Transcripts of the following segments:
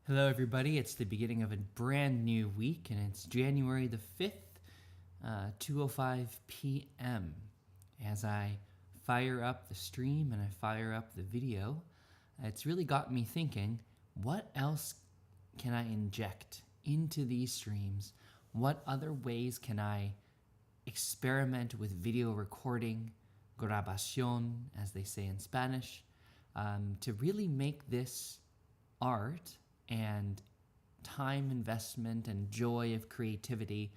Hello, everybody. It's the beginning of a brand new week, and it's January the 5th, 2:05 p.m. As I fire up the stream and I fire up the video, it's really got me thinking, what else can I inject into these streams? What other ways can I experiment with video recording, grabación, as they say in Spanish, to really make this art and time investment and joy of creativity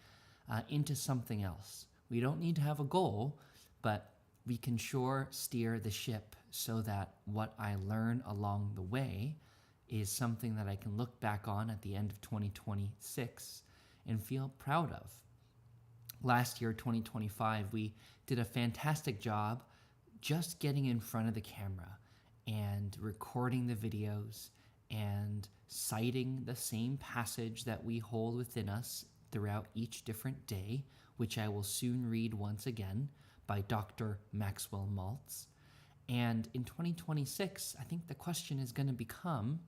into something else. We don't need to have a goal, but we can sure steer the ship so that what I learn along the way is something that I can look back on at the end of 2026 and feel proud of. Last year, 2025, we did a fantastic job just getting in front of the camera and recording the videos and citing the same passage that we hold within us throughout each different day, which I will soon read once again by Dr. Maxwell Maltz. And in 2026, I think the question is going to become,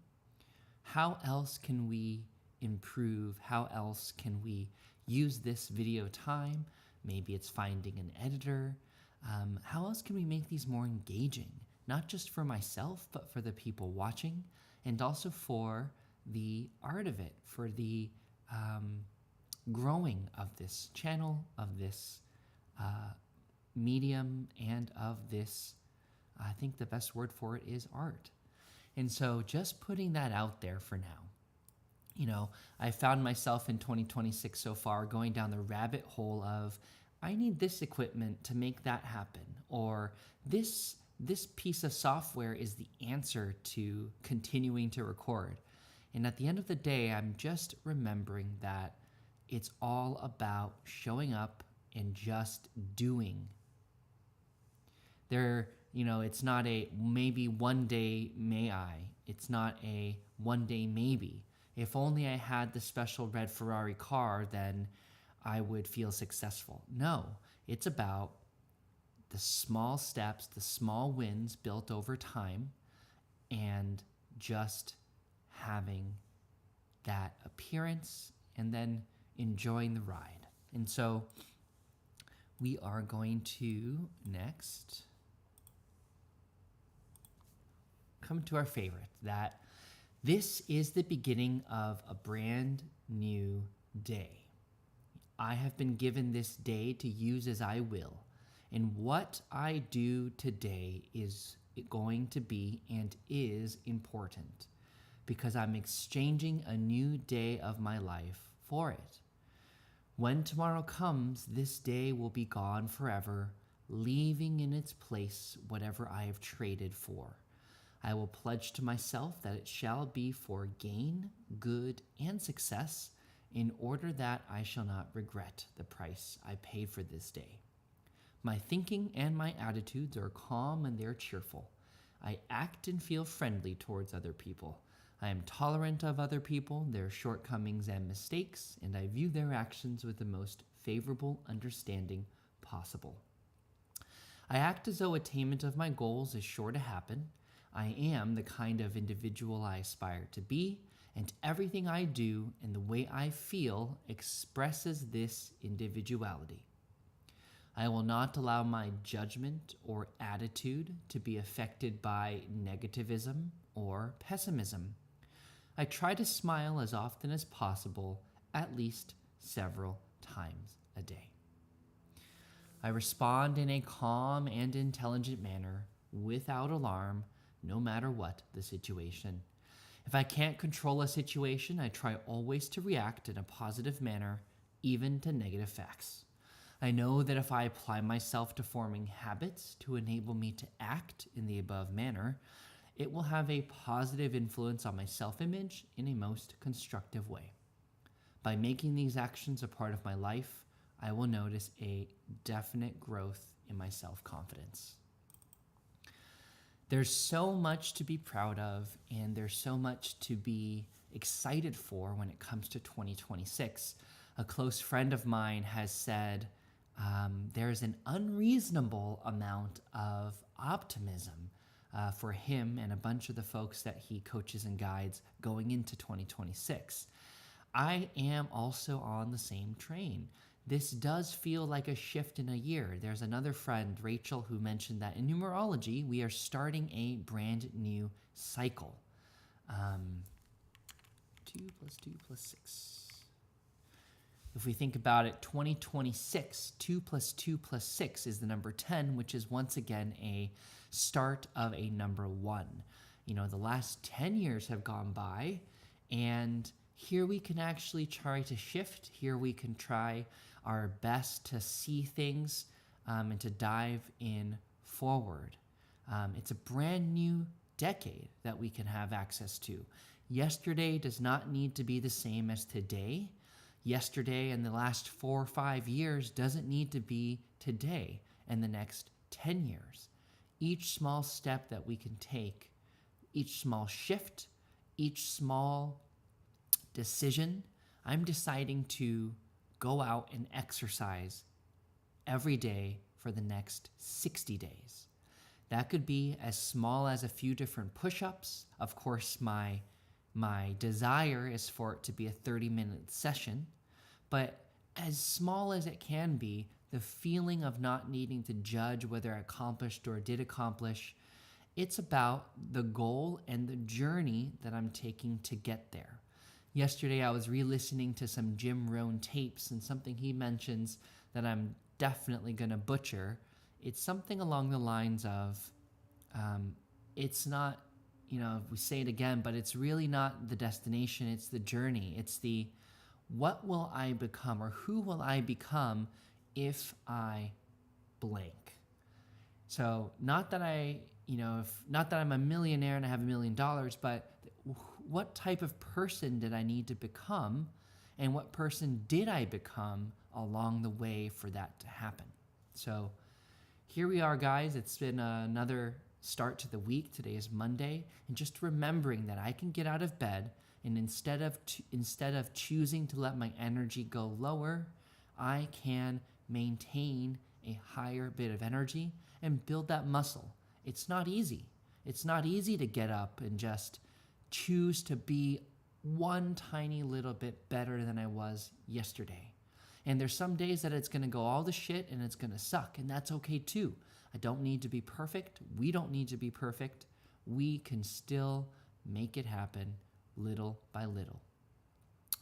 how else can we improve? How else can we use this video time? Maybe it's finding an editor. How else can we make these more engaging? Not just for myself, but for the people watching, and also for the art of it, for the growing of this channel, of this medium, and of this, I think the best word for it is art. And so just putting that out there for now. You know, I found myself in 2026 so far going down the rabbit hole of, I need this equipment to make that happen, or this piece of software is the answer to continuing to record. And at the end of the day, I'm just remembering that it's all about showing up and just doing. It's not a maybe one day may I. It's not a one day maybe. If only I had the special red Ferrari car, then I would feel successful. No, it's about the small steps, the small wins built over time, and just having that appearance and then enjoying the ride. And so we are going to next come to our favorite, that this is the beginning of a brand new day. I have been given this day to use as I will. And what I do today is going to be and is important because I'm exchanging a new day of my life for it. When tomorrow comes, this day will be gone forever, leaving in its place whatever I have traded for. I will pledge to myself that it shall be for gain, good, and success, in order that I shall not regret the price I paid for this day. My thinking and my attitudes are calm and they're cheerful. I act and feel friendly towards other people. I am tolerant of other people, their shortcomings and mistakes, and I view their actions with the most favorable understanding possible. I act as though attainment of my goals is sure to happen. I am the kind of individual I aspire to be, and everything I do and the way I feel expresses this individuality. I will not allow my judgment or attitude to be affected by negativism or pessimism. I try to smile as often as possible, at least several times a day. I respond in a calm and intelligent manner, without alarm, no matter what the situation. If I can't control a situation, I try always to react in a positive manner, even to negative facts. I know that if I apply myself to forming habits to enable me to act in the above manner, it will have a positive influence on my self-image in a most constructive way. By making these actions a part of my life, I will notice a definite growth in my self-confidence. There's so much to be proud of, and there's so much to be excited for when it comes to 2026. A close friend of mine has said, there's an unreasonable amount of optimism for him and a bunch of the folks that he coaches and guides going into 2026. I am also on the same train. This does feel like a shift in a year. There's another friend, Rachel, who mentioned that in numerology, we are starting a brand new cycle. 2 plus 2 plus 6. If we think about it, 2026, 2 plus 2 plus 6 is the number 10, which is once again a start of a number 1. You know, the last 10 years have gone by, and here we can actually try to shift. Here we can try our best to see things and to dive in forward. It's a brand new decade that we can have access to. Yesterday does not need to be the same as today. Yesterday and the last 4 or 5 years doesn't need to be today and the next 10 years. Each small step that we can take, each small shift, each small decision, I'm deciding to go out and exercise every day for the next 60 days. That could be as small as a few different push-ups. Of course, my desire is for it to be a 30-minute session, but as small as it can be, the feeling of not needing to judge whether I accomplished or did accomplish, it's about the goal and the journey that I'm taking to get there. Yesterday, I was re-listening to some Jim Rohn tapes, and something he mentions that I'm definitely going to butcher. It's something along the lines of, it's not, we say it again, but it's really not the destination, it's the journey. It's the, what will I become, or who will I become if I blank? So not that not that I'm a millionaire and I have $1 million, but what type of person did I need to become, and what person did I become along the way for that to happen? So here we are, guys. It's been another start to the week. Today is Monday, and just remembering that I can get out of bed, and instead of choosing to let my energy go lower, I can maintain a higher bit of energy and build that muscle. It's not easy. It's not easy to get up and just choose to be one tiny little bit better than I was yesterday. And there's some days that it's going to go all the shit and it's going to suck, and that's okay too. I don't need to be perfect. We don't need to be perfect. We can still make it happen little by little.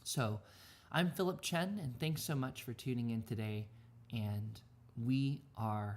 So I'm Philip Chen, and thanks so much for tuning in today, and we are